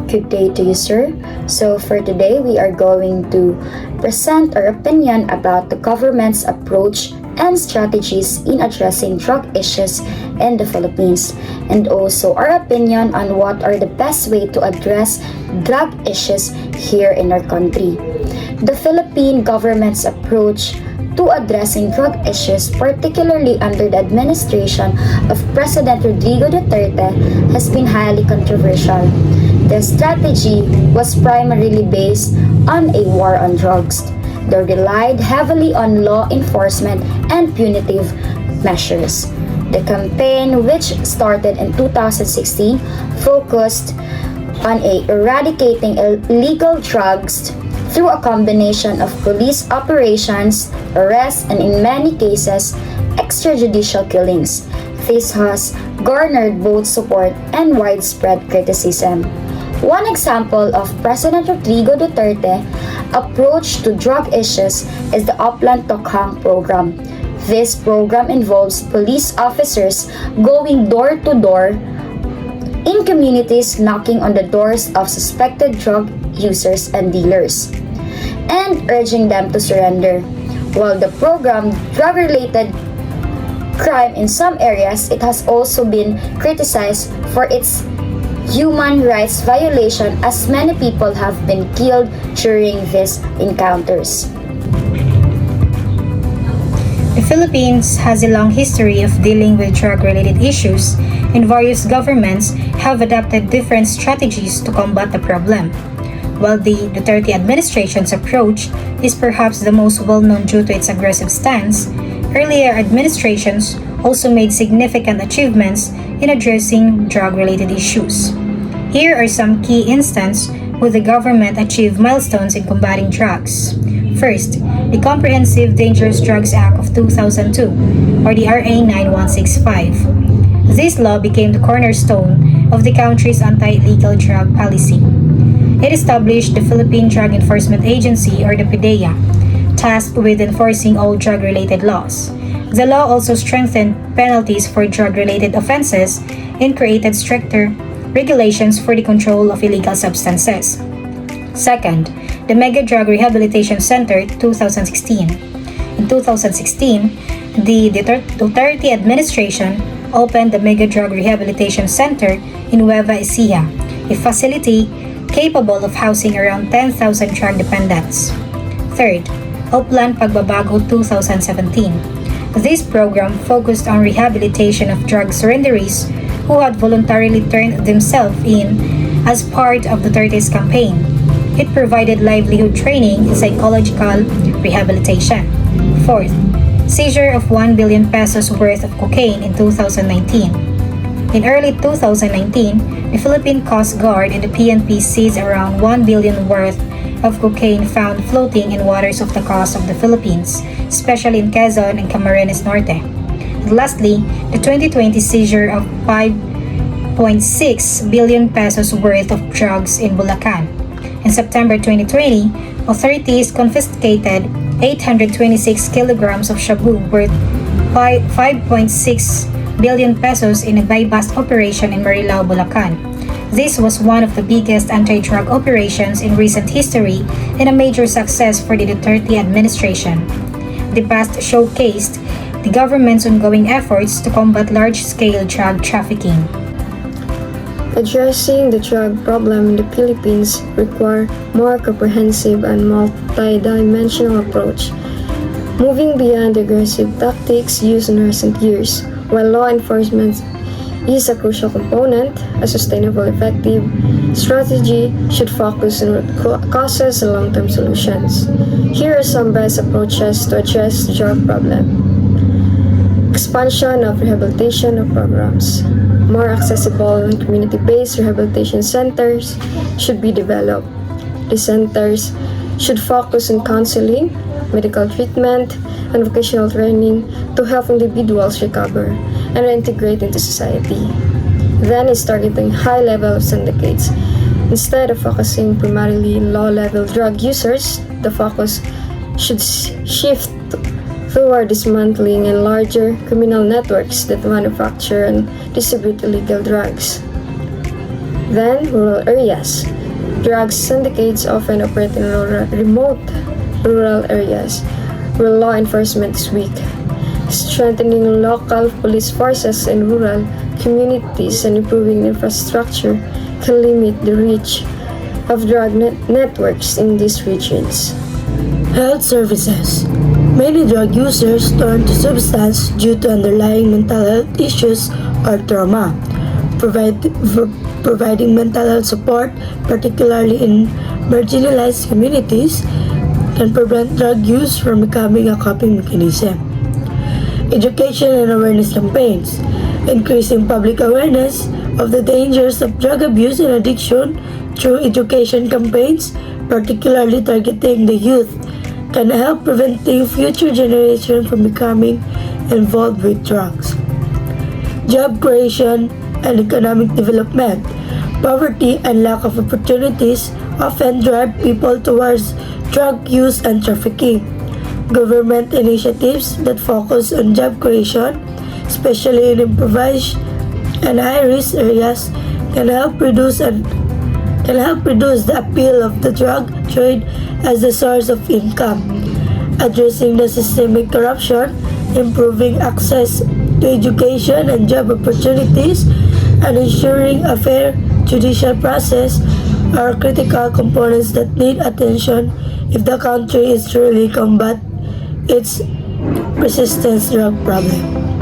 Good day to you, sir. So for today, we are going to present our opinion about the government's approach and strategies in addressing drug issues in the Philippines, and also our opinion on what are the best way to address drug issues here in our country. The Philippine government's approach to addressing drug issues, particularly under the administration of President Rodrigo Duterte, has been highly controversial. The strategy was primarily based on a war on drugs. They relied heavily on law enforcement and punitive measures. The campaign, which started in 2016, focused on eradicating illegal drugs through a combination of police operations, arrests, and in many cases, extrajudicial killings. This has garnered both support and widespread criticism. One example of President Rodrigo Duterte approach to drug issues is the Upland Tokhang program. This program involves police officers going door to door in communities, knocking on the doors of suspected drug users and dealers and urging them to surrender. While the program drug-related crime in some areas, it has also been criticized for its human rights violation, as many people have been killed during these encounters. The Philippines has a long history of dealing with drug-related issues, and various governments have adopted different strategies to combat the problem. While the Duterte administration's approach is perhaps the most well-known due to its aggressive stance, earlier administrations also made significant achievements in addressing drug-related issues. Here are some key instances where the government achieved milestones in combating drugs. First, the Comprehensive Dangerous Drugs Act of 2002, or the RA 9165. This law became the cornerstone of the country's anti-illegal drug policy. It established the Philippine Drug Enforcement Agency, or the PDEA, tasked with enforcing all drug-related laws. The law also strengthened penalties for drug-related offenses and created stricter regulations for the control of illegal substances. Second, the Mega Drug Rehabilitation Center 2016. In 2016, the Duterte administration opened the Mega Drug Rehabilitation Center in Nueva Ecija, a facility capable of housing around 10,000 drug dependents. Third, Upland Pagbabago 2017. This program focused on rehabilitation of drug surrenderees who had voluntarily turned themselves in as part of Duterte's campaign. It provided livelihood training and psychological rehabilitation. Fourth, seizure of 1 billion pesos worth of cocaine in 2019. In early 2019, the Philippine Coast Guard and the PNP seized around 1 billion worth of cocaine found floating in waters off the coast of the Philippines, especially in Quezon and Camarines Norte. And lastly, the 2020 seizure of 5.6 billion pesos worth of drugs in Bulacan. In September 2020, authorities confiscated 826 kilograms of shabu worth 5.6 billion pesos in a buy-bust operation in Marilao, Bulacan. This was one of the biggest anti-drug operations in recent history and a major success for the Duterte administration. The past showcased the government's ongoing efforts to combat large-scale drug trafficking. Addressing the drug problem in the Philippines require more comprehensive and multi-dimensional approach, moving beyond the aggressive tactics used in recent years. While law enforcement is a crucial component, a sustainable, effective strategy should focus on root causes and long-term solutions. Here are some best approaches to address the drug problem. Expansion of rehabilitation programs. More accessible and community-based rehabilitation centers should be developed. The centers should focus on counseling, medical treatment, and vocational training to help individuals recover and reintegrate into society. Then is targeting high-level syndicates. Instead of focusing primarily on low-level drug users, the focus should shift toward dismantling and larger criminal networks that manufacture and distribute illegal drugs. Then, rural areas. Drug syndicates often operate in remote rural areas where law enforcement is weak. Strengthening local police forces in rural communities and improving infrastructure can limit the reach of drug networks in these regions. Health services. Many drug users turn to substance due to underlying mental health issues or trauma. Providing mental health support, particularly in marginalized communities, can prevent drug use from becoming a coping mechanism. Education and awareness campaigns. Increasing public awareness of the dangers of drug abuse and addiction through education campaigns, particularly targeting the youth, can help preventing future generations from becoming involved with drugs. Job creation and economic development. Poverty and lack of opportunities often drive people towards drug use and trafficking. Government initiatives that focus on job creation, especially in impoverished and high-risk areas, can help reduce the appeal of the drug trade as a source of income. Addressing the systemic corruption, improving access to education and job opportunities, and ensuring a fair judicial process are critical components that need attention if the country is truly combat its persistent drug problem.